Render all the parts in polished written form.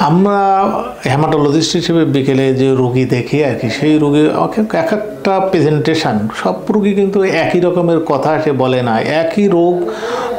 আমরা হেমাটোলজিস্ট হিসেবে বিকেলে যে রোগী দেখি আর কি, সেই রোগী এক একটা প্রেজেন্টেশন, সব রোগী কিন্তু একই রকমের কথা সে বলে না, একই রোগ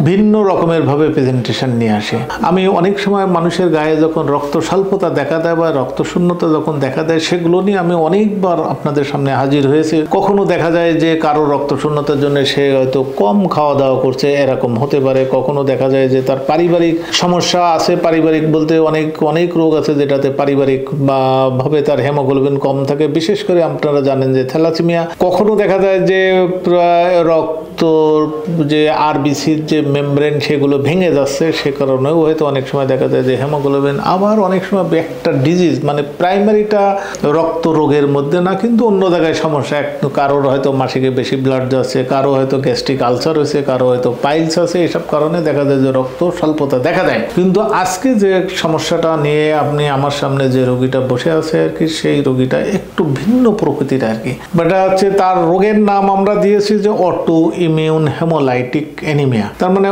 ভিন্ন রকমের ভাবে প্রেজেন্টেশন নিয়ে আসে। আমি অনেক সময় মানুষের গায়ে যখন রক্ত স্বল্পতা দেখা দেয় বা রক্ত শূন্যতা যখন দেখা দেয়, সেগুলো নিয়ে আমি অনেকবার আপনাদের সামনে হাজির হয়েছে। কখনো দেখা যায় যে কারো রক্ত শূন্যতার জন্য সে হয়তো কম খাওয়া দাওয়া করছে, এরকম হতে পারে। কখনো দেখা যায় যে তার পারিবারিক সমস্যা আছে, পারিবারিক বলতে অনেক অনেক রোগ আছে যেটাতে পারিবারিক বা ভাবে তার হেমোগ্লোবিন কম থাকে। বিশেষ করে আপনারা জানেন যে থ্যালাসেমিয়া। কখনো দেখা যায় যে রক্ত যে আরবিসির যে মেমব্রেন সেগুলো ভেঙে যাচ্ছে, সে কারণেও হয়তো অনেক সময় দেখা যায় যে হেমোগ্লোবিন। আবার অনেক সময় একটা ডিজিজ মানে প্রাইমারিটা রক্ত রোগের মধ্যে না, কিন্তু অন্য জায়গায় সমস্যা। কারোর হয়তো মাসিকে বেশি ব্লাড যাচ্ছে, কারো হয়তো গ্যাস্ট্রিক আলসার হয়েছে, কারো হয়তো পাইলস আছে। এসব কারণে দেখা যায় যে রক্ত স্বল্পতা দেখা দেয়। কিন্তু আজকে যে সমস্যাটা নিয়ে আপনি আমার সামনে যে রোগীটা বসে আছে আর কি, সেই রোগীটা একটু ভিন্ন প্রকৃতির আর কি। এটা হচ্ছে তার রোগের নাম আমরা দিয়েছি যে অটো ইমিউন হেমোলাইটিক অ্যানিমিয়া। তার মানে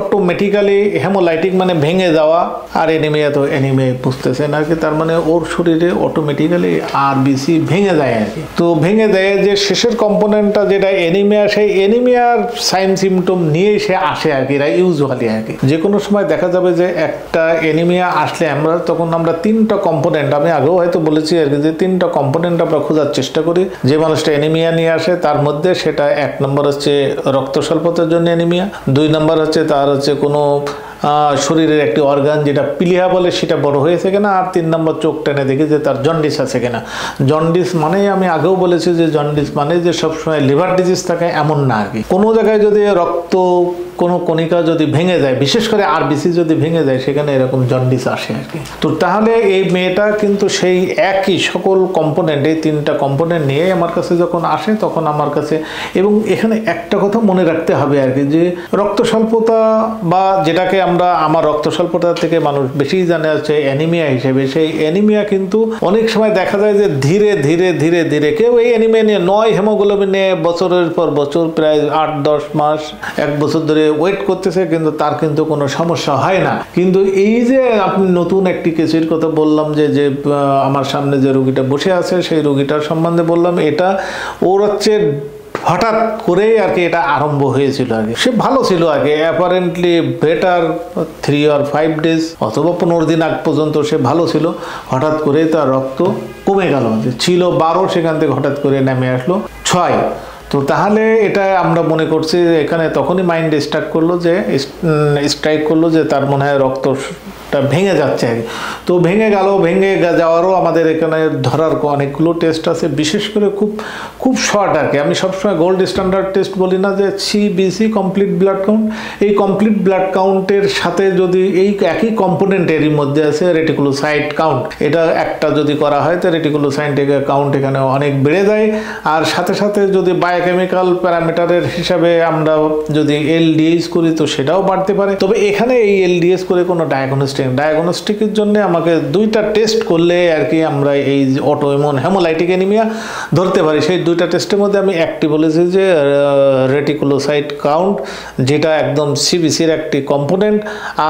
অটোমেটিক্যালি হেমোলাইটিক মানে ভেঙে যাওয়া, আর অ্যানিমিয়া তো অ্যানিমিয়া বুঝতেছেন আর কি। তার মানে ওর শরীরে অটোমেটিক্যালি আরবিসি ভেঙে যায় আর কি। তো ভেঙে দেয় যে শেষের কম্পোনেন্টটা যেটা অ্যানিমিয়া, সেই অ্যানিমিয়ার সাইন সিমটম নিয়েই সে আসে আর কি, ইউজুয়ালি আর কি। যে কোনো সময় দেখা যাবে যে একটা অ্যানিমিয়া আসলে তখন আমরা তিনটা কম্পোনেন্ট, আমি আগেও হয়তো বলেছি আর কি, যে তিনটা কম্পোনেন্ট আমরা খোঁজার চেষ্টা করি। যে মানুষটা অ্যানিমিয়া নিয়ে আসে তার মধ্যে সেটা 1 নম্বর হচ্ছে রক্ত স্বল্পতার জন্য অ্যানিমিয়া, 2 নম্বর হচ্ছে তার হচ্ছে কোনো শরীরের একটি অর্গান যেটা পিলিয়া বলে সেটা বড় হয়েছে কিনা, আর 3 নম্বর চোখ টেনে দেখি যে তার জন্ডিস আছে কিনা। জন্ডিস মানে আমি আগেও বলেছি যে জন্ডিস মানে যে সবসময় লিভার ডিজিজ থাকে এমন না আর কি। কোনো জায়গায় যদি রক্ত কোনো কণিকা যদি ভেঙে যায়, বিশেষ করে আরবিসি যদি ভেঙে যায়, সেখানে এরকম জন্ডিস আসে আর কি। তো তাহলে এই মেয়েটা কিন্তু সেই একই সকল কম্পোনেন্ট, এই 3টা কম্পোনেন্ট নিয়ে আমার কাছে যখন আসে, তখন আমার কাছে, এবং এখানে একটা কথা মনে রাখতে হবে আর কি, যে রক্ত স্বল্পতা বা যেটাকে আমার রক্ত স্বল্পতা থেকে মানুষ বেশি জানে হচ্ছে অ্যানিমিয়া হিসেবে, সেই অ্যানিমিয়া কিন্তু অনেক সময় দেখা যায় যে ধীরে ধীরে ধীরে ধীরে কেউ এই অ্যানিমিয়া নিয়ে হেমোগ্লোবিন নিয়ে বছরের পর বছর, প্রায় 8-10 মাস 1 বছর ধরে ওয়েট করতেছে, কিন্তু তার কিন্তু কোনো সমস্যা হয় না। কিন্তু এই যে আপনি নতুন একটি কেসের কথা বললাম, যে আমার সামনে যে রোগীটা বসে আছে, সেই রোগীটার সম্বন্ধে বললাম, এটা ওর হচ্ছে হঠাৎ করেই আর কি এটা আরম্ভ হয়েছিল আগে। সে ভালো ছিল আগে, অ্যাপারেন্টলি বেটার 3 or 5 days অথবা 15 দিন আগ পর্যন্ত সে ভালো ছিল। হঠাৎ করে তার রক্ত কমে গেল, ছিল 12, সেখান থেকে হঠাৎ করে নেমে আসলো 6। তো তাহলে এটা আমরা মনে করছি এখানে তখনই মাইন্ড স্ট্রাইক করলো যে তার মনে হয় রক্তটা ভেঙে যাচ্ছে আর কি। তো ভেঙে যাওয়ারও আমাদের এখানে ধরার অনেকগুলো টেস্ট আছে, বিশেষ করে খুব শর্ট আর কি। আমি সবসময় গোল্ড স্ট্যান্ডার্ড টেস্ট বলি না, যে সিবিসি কমপ্লিট ব্লাড কাউন্ট। এই কমপ্লিট ব্লাড কাউন্টের সাথে যদি এই একই কম্পোনেন্টেরই মধ্যে আছে রেটিকুলোসাইট কাউন্ট, এটা একটা যদি করা হয় তো রেটিকুলোসাইট কাউন্ট এখানে অনেক বেড়ে যায়। আর সাথে সাথে যদি বায়োকেমিক্যাল প্যারামিটারের হিসাবে আমরা যদি এলডিএস করি তো সেটাও বাড়তে পারে। তবে এখানে এই এলডিএস করে কোনো ডায়াগনস্টিকের জন্য আমাকে 2টা টেস্ট করলে আর কি আমরা এই অটোইমিউন হেমোলাইটিক অ্যানিমিয়া ধরতে পারি। সেই 2টা টেস্টের মধ্যে আমি একটি বলেছি যে রেটিকুলোসাইট কাউন্ট, যেটা একদম সিবিসির একটি কম্পোনেন্ট,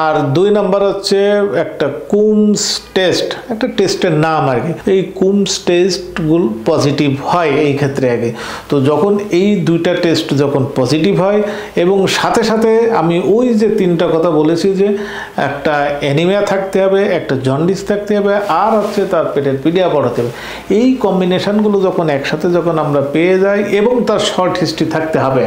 আর 2 নম্বর হচ্ছে একটা কুমস টেস্ট, একটা টেস্টের নাম আর কি। এই কুমস টেস্টগুলো পজিটিভ হয় এই ক্ষেত্রে আগে। তো যখন এই 2টা টেস্ট যখন পজিটিভ হয়, এবং সাথে সাথে আমি ওই যে 3টা কথা বলেছি, যে একটা অ্যানিমিয়া থাকতে হবে, একটা জন্ডিস থাকতে হবে, আর হচ্ছে তার পেটের পিলিয়া বড়াতে হবে, এই কম্বিনেশনগুলো যখন একসাথে আমরা পেয়ে যাই এবং তার শর্ট হিস্ট্রি থাকতে হবে,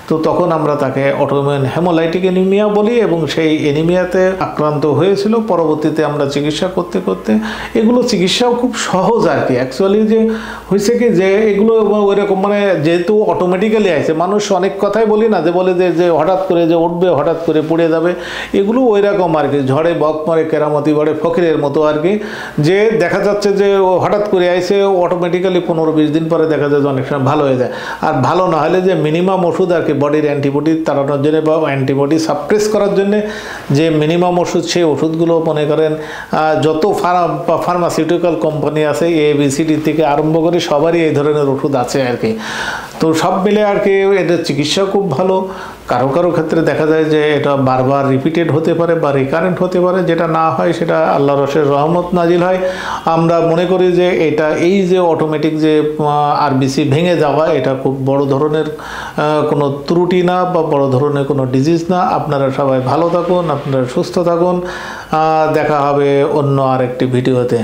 তো তখন আমরা তাকে অটোইমিউন হেমোলাইটিক অ্যানিমিয়া বলি। এবং সেই অ্যানিমিয়াতে আক্রান্ত হয়েছিল, পরবর্তীতে আমরা চিকিৎসা করতে করতে, এগুলো চিকিৎসাও খুব সহজ আর কি। অ্যাকচুয়ালি যে হয়েছে কি, যে এগুলো ওইরকম মানে যেহেতু অটোমেটিক্যালি আছে, মানুষ অনেক কথাই বলি না, যে বলে যে হঠাৎ করে যে উঠবে, হঠাৎ করে পড়ে যাবে, এগুলো ওই রকম আর কি, ঝড়ে বক মারে কেরামতি বাড়ে ফকিরের মতো আর কি। যে দেখা যাচ্ছে যে হঠাৎ করে আইসে, অটোমেটিক্যালি 15-20 দিন পরে দেখা যায় যে অনেক সময় ভালো হয়ে যায়। আর ভালো না হলে যে মিনিমাম ওষুধ আর কি, বডির অ্যান্টিবডি তাড়ানোর জন্য বা অ্যান্টিবডি সাপ্রেস করার জন্য যে মিনিমাম ওষুধ, সেই ওষুধগুলো মনে করেন যত ফার্মাসিউটিক্যাল কোম্পানি আছে, ABCD থেকে আরম্ভ করে সবারই এই ধরনের ওষুধ আছে আর কি। তো সব মিলে আর কি এটার চিকিৎসা খুব ভালো। কারো কারো ক্ষেত্রে দেখা যায় যে এটা বারবার রিপিটেড হতে পারে বা রিকারেন্ট হতে পারে, যেটা না হয় সেটা আল্লাহর রসের রহমত নাজিল হয়। আমরা মনে করি যে এটা এই যে অটোমেটিক যে আরবিসি ভেঙে যাওয়া, এটা খুব বড় ধরনের কোনো ত্রুটি না বা বড় ধরনের কোনো ডিজিজ না। আপনারা সবাই ভালো থাকুন, আপনারা সুস্থ থাকুন। দেখা হবে অন্য আরেকটি ভিডিওতে।